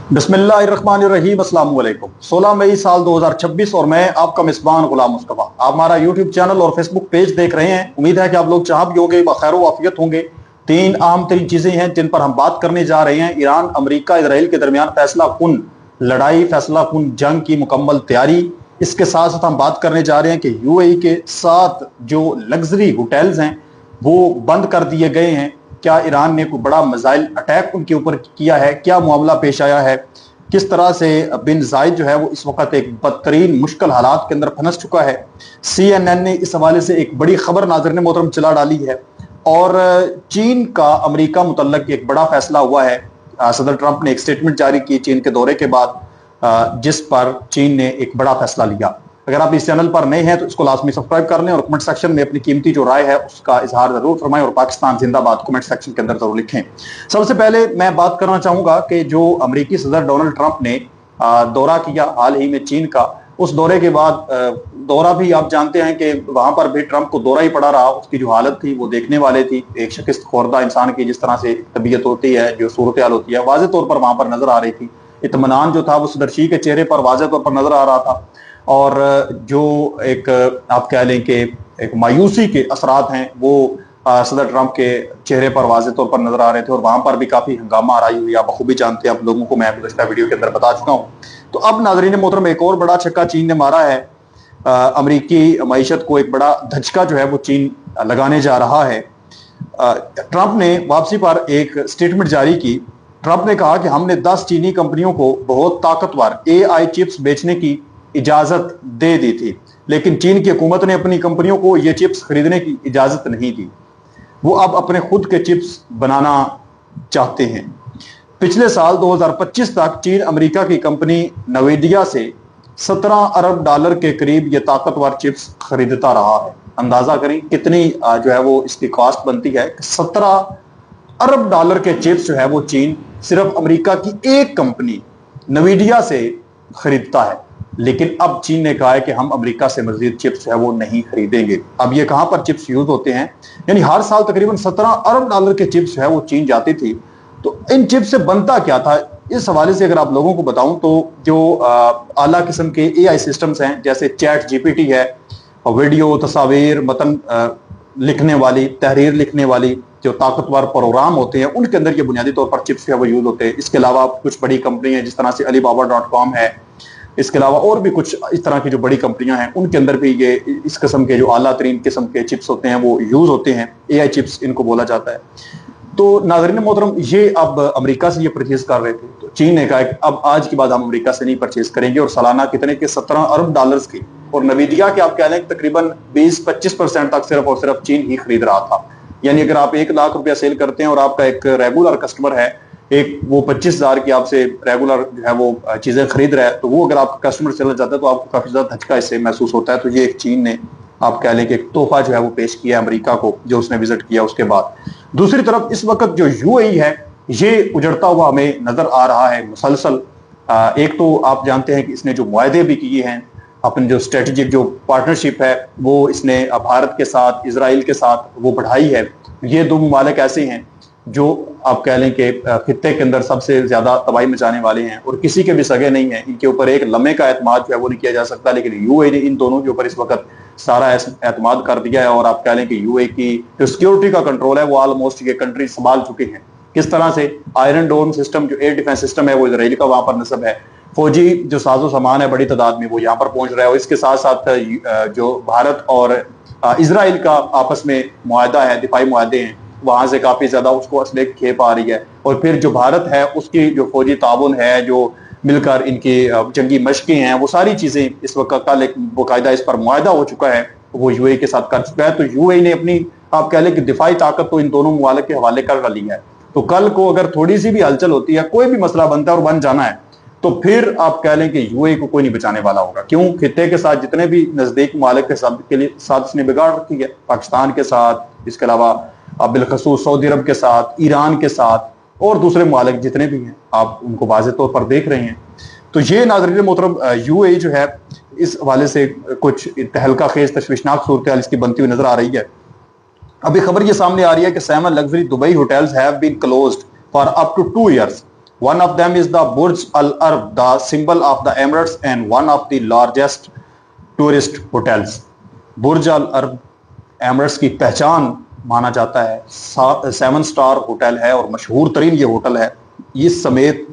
बिस्मिल्लाहिर्रहमानिर्रहीम अस्सलाम वालेकुम। 16 मई साल 2026 और मैं आपका मेजबान गुलाम मुस्तफा। आप हमारा यूट्यूब चैनल और फेसबुक पेज देख रहे हैं। उम्मीद है कि आप लोग जहां भी होंगे बखैर वाफियत होंगे। तीन अहम तरीन चीजें हैं जिन पर हम बात करने जा रहे हैं। ईरान अमेरिका इसराइल के दरमियान फैसला कुन लड़ाई, फैसला कुन जंग की मुकम्मल तैयारी। इसके साथ साथ हम बात करने जा रहे हैं कि यूएई के 7 जो लग्जरी होटल्स हैं वो बंद कर दिए गए हैं। क्या ईरान ने कोई बड़ा मिसाइल अटैक उनके ऊपर किया है? क्या मामला पेश आया है? किस तरह से बिन जायद जो है वो इस वक्त एक बदतरीन मुश्किल हालात के अंदर फंस चुका है। CNN ने इस हवाले से एक बड़ी खबर नाज़रीन मोहतरम चला डाली है। और चीन का अमेरिका मुतल्लक एक बड़ा फैसला हुआ है। सदर ट्रंप ने एक स्टेटमेंट जारी की चीन के दौरे के बाद, जिस पर चीन ने एक बड़ा फैसला लिया। अगर आप इस चैनल पर नए हैं तो इसको लाजमी सब्सक्राइब कर लें और कमेंट सेक्शन में अपनी कीमती जो राय है उसका इजहार जरूर फरमाएं और पाकिस्तान जिंदाबाद कमेंट सेक्शन के अंदर जरूर लिखें। सबसे पहले मैं बात करना चाहूंगा कि जो अमेरिकी सदर डोनाल्ड ट्रंप ने दौरा किया हाल ही में चीन का, उस दौरे के बाद दौरा भी आप जानते हैं कि वहां पर भी ट्रंप को दौरा ही पड़ा रहा। उसकी जो हालत थी वो देखने वाले थी। एक शिकस्त खोरदा इंसान की जिस तरह से तबीयत होती है, जो सूरत हाल होती है, वाज़ेह तौर पर वहां पर नजर आ रही थी। इत्मीनान जो था वो सदरशी के चेहरे पर वाज़ेह तौर पर नजर आ रहा था। और जो एक आप कह लें कि एक मायूसी के असरात हैं वो सदर ट्रंप के चेहरे पर वाज़ेह तौर पर नजर आ रहे थे। और वहां पर भी काफी हंगामा आराई हुई, आप बखूबी जानते हैं, आप लोगों को मैं गुज़श्ता वीडियो के अंदर बता चुका हूं। तो अब नाज़रीन मोहतरम एक और बड़ा छक्का चीन ने मारा है। अमेरिकी मईशत को एक बड़ा धचका जो है वो चीन लगाने जा रहा है। ट्रंप ने वापसी पर एक स्टेटमेंट जारी की। ट्रंप ने कहा कि हमने 10 चीनी कंपनियों को बहुत ताकतवर AI चिप्स बेचने की इजाजत दे दी थी, लेकिन चीन की हुकूमत ने अपनी कंपनियों को ये चिप्स खरीदने की इजाजत नहीं दी। वो अब अपने खुद के चिप्स बनाना चाहते हैं। पिछले साल 2025 तक चीन अमेरिका की कंपनी नवेडिया से 17 अरब डॉलर के करीब ये ताकतवर चिप्स खरीदता रहा है। अंदाजा करें कितनी जो है वो इसकी कॉस्ट बनती है। 17 अरब डॉलर के चिप्स जो है वो चीन सिर्फ अमेरिका की एक कंपनी नवीडिया से खरीदता है। लेकिन अब चीन ने कहा है कि हम अमेरिका से मजीद चिप्स है वो नहीं खरीदेंगे। अब ये कहां पर चिप्स यूज होते हैं, यानी हर साल तकरीबन 17 अरब डॉलर के चिप्स है वो चीन जाती थी। तो इन चिप्स से बनता क्या था, इस हवाले से अगर आप लोगों को बताऊं तो जो आला किस्म के AI सिस्टम्स हैं जैसे चैट GPT है, वीडियो, तस्वीर, मतन लिखने वाली, तहरीर लिखने वाली जो ताकतवर प्रोग्राम होते हैं, उनके अंदर ये बुनियादी तौर पर चिप्स है वो यूज होते हैं। इसके अलावा कुछ बड़ी कंपनी है जिस तरह से Alibaba.com है, इसके अलावा और भी कुछ इस तरह की जो बड़ी कंपनियां हैं उनके अंदर भी ये इस किस्म के जो आला तरीन किस्म के चिप्स होते हैं वो यूज होते हैं। AI चिप्स इनको बोला जाता है। तो नाज़रीन मोहतरम ये अब अमेरिका से ये परचेज कर रहे थे, तो चीन ने कहा कि अब आज के बाद हम अमेरिका से नहीं परचेज करेंगे। और सालाना कितने के 17 अरब डॉलर्स की, और नवीदिया के आप कह लें तकरीबन 20-25% तक सिर्फ और सिर्फ चीन ही खरीद रहा था। यानी अगर आप 1 लाख रुपया सेल करते हैं और आपका एक रेगुलर कस्टमर है, एक वो 25,000 की आपसे रेगुलर जो है वो चीजें खरीद रहा है, तो वो अगर आपका कस्टमर चला जाता है तो आपको काफी ज्यादा धचका इससे महसूस होता है। तो ये एक चीन ने आप कह लें कि एक तोहफा जो है वो पेश किया अमेरिका को, जो उसने विजिट किया उसके बाद। दूसरी तरफ इस वक्त जो UAE है ये उजड़ता हुआ हमें नजर आ रहा है मुसलसल। एक तो आप जानते हैं कि इसने जो मुआहदे भी किए हैं, अपनी जो स्ट्रेटेजिक जो पार्टनरशिप है वो इसने भारत के साथ, इसराइल के साथ वो बढ़ाई है। ये दो ममालिक ऐसे हैं जो आप कह लें कि खित्ते के अंदर सबसे ज्यादा तबाही मचाने वाले हैं और किसी के भी सगे नहीं है। इनके ऊपर एक लम्हे का एतमाद जो है वो नहीं किया जा सकता, लेकिन UAE ने इन दोनों के ऊपर इस वक्त सारा एतमाद कर दिया है। और आप कह लें कि UAE की जो सिक्योरिटी का कंट्रोल है वो ऑलमोस्ट ये कंट्री संभाल चुके हैं। किस तरह से आयरन डोम सिस्टम जो एयर डिफेंस सिस्टम है वो इसराइल का वहां पर नस्ब है। फौजी जो साजो सामान है बड़ी तादाद में वो यहाँ पर पहुंच रहा है। और इसके साथ साथ जो भारत और इसराइल का आपस में मुआहदा है, दिफाई मुआहदे हैं, वहां से काफी ज्यादा उसको असले खेप आ रही है। और फिर जो भारत है उसकी जो फौजी ताउन है, जो मिलकर इनकी जंगी मशकें हैं, वो सारी चीजें इस वक्त कल एक बाकायदा इस पर मुआहदा हो चुका है, वो UAE के साथ कर चुका है। तो UAE ने अपनी आप कह लें कि दिफाई ताकत तो इन दोनों मुमालिक के हवाले कर ली है। तो कल को अगर थोड़ी सी भी हलचल होती है, कोई भी मसला बनता है और बन जाना है, तो फिर आप कह लें कि UAE को कोई नहीं बचाने वाला होगा। क्यों? खित्ते के साथ जितने भी नजदीक मुमालिक के साथ इसने बिगाड़ रखी है, पाकिस्तान के साथ, इसके अलावा बिलखसूस सऊदी अरब के साथ, ईरान के साथ और दूसरे मुमालिक जितने भी हैं आप उनको वाज़ेह तौर पर देख रहे हैं। तो ये नाज़रीन मोहतरम UAE जो है इस हवाले से कुछ तहलका खेज तशवीशनाक सूरत हाल इसकी बनती हुई नजर आ रही है। अभी खबर ये सामने आ रही है कि 7 luxury Dubai hotels have been closed for up to 2 years One of them is the Burj Al Arab, the symbol of the Emirates and one of the largest tourist hotels. Burj Al Arab Emirates की पहचान माना जाता है, 7 star hotel है और मशहूर तरीन ये होटल है। इस समेत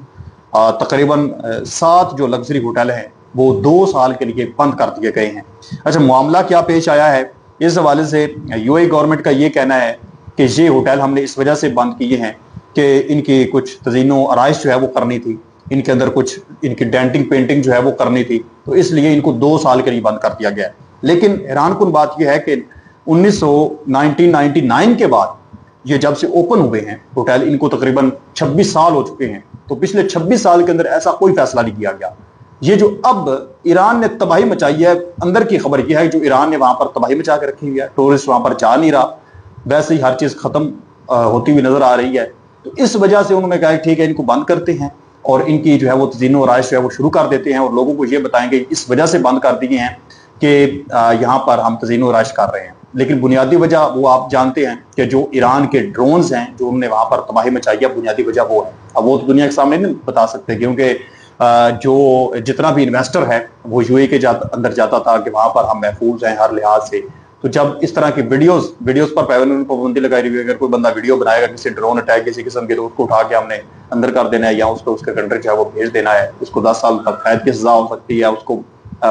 तकरीबन 7 जो लग्जरी होटल हैं वो 2 साल के लिए बंद कर दिए गए हैं। अच्छा, मामला क्या पेश आया है, इस हवाले से यूएई गवर्नमेंट का ये कहना है कि ये होटल हमने इस वजह से बंद किए हैं कि इनकी कुछ तज़ीनो आराइश जो है वो करनी थी, इनके अंदर कुछ इनकी डेंटिंग पेंटिंग जो है वो करनी थी, तो इसलिए इनको 2 साल के लिए बंद कर दिया गया है। लेकिन हैरानकुन बात यह है कि 1999 के बाद ये जब से ओपन हुए हैं होटल, इनको तकरीबन 26 साल हो चुके हैं, तो पिछले 26 साल के अंदर ऐसा कोई फैसला नहीं किया गया। ये जो अब ईरान ने तबाही मचाई है, अंदर की खबर यह है जो ईरान ने वहां पर तबाही मचा के रखी हुई है, टूरिस्ट वहां पर जा नहीं रहा, वैसे ही हर चीज खत्म होती हुई नजर आ रही है। तो इस वजह से उन्होंने कहा ठीक है, इनको बंद करते हैं और इनकी जो है वो तज़ीनो आराइश जो है वो शुरू कर देते हैं और लोगों को ये बताएंगे इस वजह से बंद कर दिए हैं कि यहाँ पर हम तज़ीनो आराइश कर रहे हैं। लेकिन बुनियादी वजह वो आप जानते हैं कि जो ईरान के ड्रोन्स हैं जो उन्होंने वहां पर तबाही मचाई है, बुनियादी वजह वो है। अब वो तो दुनिया के सामने नहीं बता सकते क्योंकि जो जितना भी इन्वेस्टर है वो यूएई के अंदर जाता था कि वहां पर हम महफूज हैं हर लिहाज से। तो जब इस तरह की वीडियोस पर पाबंदी लगाई रही है, अगर कोई बंदा वीडियो बनाएगा किसी ड्रोन अटैक किसी किस्म के, तो उसको उठा के हमने अंदर कर देना है या उसको उसके कंट्री जो है वो भेज देना है, उसको 10 साल तक कैद की सजा हो सकती है, उसको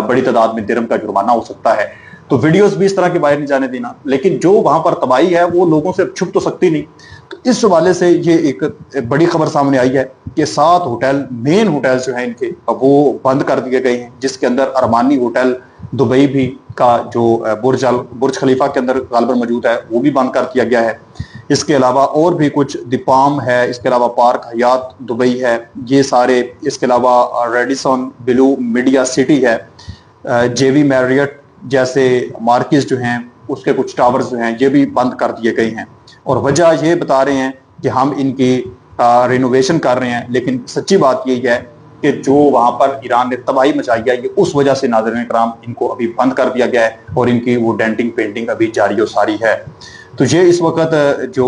बड़ी तादाद में दिरहम का जुर्माना हो सकता है। तो वीडियोस भी इस तरह के बाहर नहीं जाने देना, लेकिन जो वहां पर तबाही है वो लोगों से छुप तो सकती नहीं। तो इस हवाले से ये एक बड़ी खबर सामने आई है कि 7 होटल, मेन होटल जो हैं इनके, वो बंद कर दिए गए हैं, जिसके अंदर अरमानी होटल दुबई भी का जो बुर्ज खलीफा के अंदर गालिबन मौजूद है वो भी बंद कर दिया गया है। इसके अलावा और भी कुछ दिपाम है, इसके अलावा पार्क हयात दुबई है, ये सारे, इसके अलावा रेडिसन ब्लू मीडिया सिटी है, जेवी मैरियट जैसे मार्किस जो हैं उसके कुछ टावर्स जो हैं ये भी बंद कर दिए गए हैं। और वजह ये बता रहे हैं कि हम इनकी रिनोवेशन कर रहे हैं, लेकिन सच्ची बात यही है कि जो वहां पर ईरान ने तबाही मचाई है ये उस वजह से नाज़रीन इकराम इनको अभी बंद कर दिया गया है और इनकी वो डेंटिंग पेंटिंग अभी जारी और सारी है। तो ये इस वक्त जो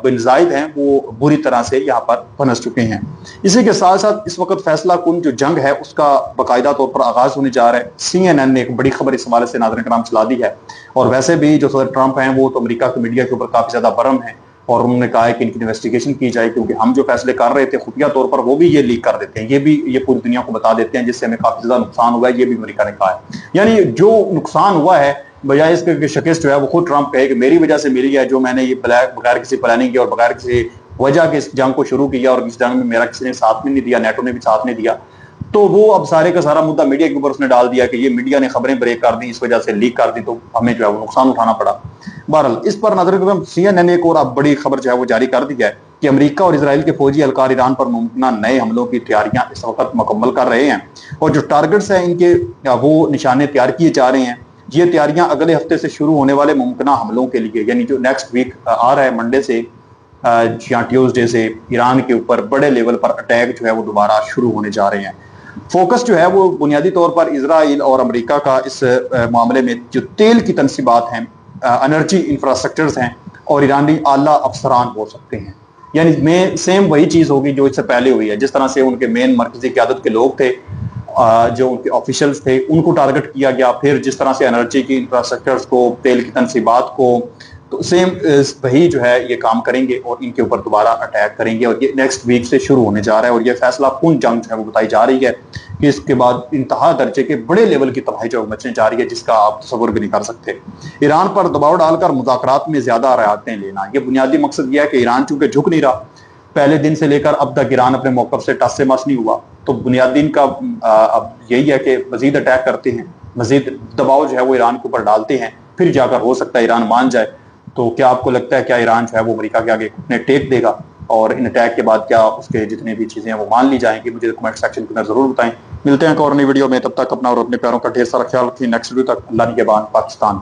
बिन जायद हैं वो बुरी तरह से यहाँ पर फंस चुके हैं। इसी के साथ साथ इस वक्त फैसला कुन जो जंग है उसका बाकायदा तौर पर आगाज होने जा रहा है। CNN ने एक बड़ी खबर इस हवाले से नाज़रीन इकराम चला दी है और वैसे भी जो सदर ट्रंप हैं वो तो अमेरिका के मीडिया के ऊपर काफी ज्यादा बरम है और उन्होंने कहा है कि इनकी इन्वेस्टिगेशन की जाए क्योंकि हम जो फैसले कर रहे थे खुफिया तौर पर वो भी ये लीक कर देते हैं, ये पूरी दुनिया को बता देते हैं, जिससे हमें काफी ज्यादा नुकसान हुआ है, ये भी अमेरिका ने कहा है। यानी जो नुकसान हुआ है बजाय इसके शिकस्त जो है वो खुद ट्रंप कहे कि मेरी वजह से मिली है, जो मैंने ये बगैर किसी प्लानिंग की और बगैर किसी वजह के इस जंग को शुरू किया और इस जंग में मेरा किसी ने साथ में नहीं दिया, नेटो ने भी साथ नहीं दिया। तो वो अब सारे का सारा मुद्दा मीडिया के ऊपर उसने डाल दिया कि ये मीडिया ने खबरें ब्रेक कर दी, इस वजह से लीक कर दी, तो हमें जो है वो नुकसान उठाना पड़ा। बहरहाल इस पर नजर CNN ने एक और अब बड़ी खबर जो है वो जारी कर दी है कि अमेरिका और इजराइल के फौजी एहलकार ईरान पर मुमकिन नए हमलों की तैयारियां इस वक्त मुकम्मल कर रहे हैं और जो टारगेट्स हैं इनके वो निशाने तैयार किए जा रहे हैं। ये तैयारियां अगले हफ्ते से शुरू होने वाले मुमकिन हमलों के लिए, यानी जो नेक्स्ट वीक आ रहा है मंडे से या ट्यूसडे से, ईरान के ऊपर बड़े लेवल पर अटैक जो है वो दोबारा शुरू होने जा रहे हैं। फोकस जो है वो बुनियादी तौर पर इजराइल और अमेरिका का इस मामले में जो तेल की तनसीबात हैं, एनर्जी इंफ्रास्ट्रक्चर्स हैं और ईरानी आला अफसरान हो सकते हैं। यानी में सेम वही चीज होगी जो इससे पहले हुई है, जिस तरह से उनके मेन मरकजी क़यादत के लोग थे, जो उनके ऑफिशियल्स थे, उनको टारगेट किया गया, फिर जिस तरह से एनर्जी की इंफ्रास्ट्रक्चर्स को, तेल की तनसीबात को, तो सेम वही जो है ये काम करेंगे और इनके ऊपर दोबारा अटैक करेंगे और ये नेक्स्ट वीक से शुरू होने जा रहा है। और ये फैसला कौन जंग जो है वो बताई जा रही है कि इसके बाद इंतहा दर्जे के बड़े लेवल की तबाही जो मचने जा रही है जिसका आप तस्वुर भी नहीं कर सकते। ईरान पर दबाव डालकर मुज़ाकरात में ज्यादा राहतें लेना, ये बुनियादी मकसद यह है कि ईरान चूंकि झुक नहीं रहा, पहले दिन से लेकर अब तक ईरान अपने मौक़िफ़ से टस से मस नहीं हुआ, तो बुनियादी इनका अब यही है कि मजीद अटैक करते हैं, मजीद दबाव जो है वो ईरान के ऊपर डालते हैं, फिर जाकर हो सकता है ईरान मान जाए। तो क्या आपको लगता है क्या ईरान जो है वो अमेरिका के आगे घुटने टेक देगा और इन अटैक के बाद क्या उसके जितनी भी चीजें हैं वो मान ली जाएंगी? मुझे कमेंट सेक्शन के अंदर जरूर बताएं। मिलते हैं एक और नई वीडियो में, तब तक अपना और अपने प्यारों का ढेर सारा ख्याल रखिए। नेक्स्ट वीडियो तक अल्लाह निगहबान पाकिस्तान।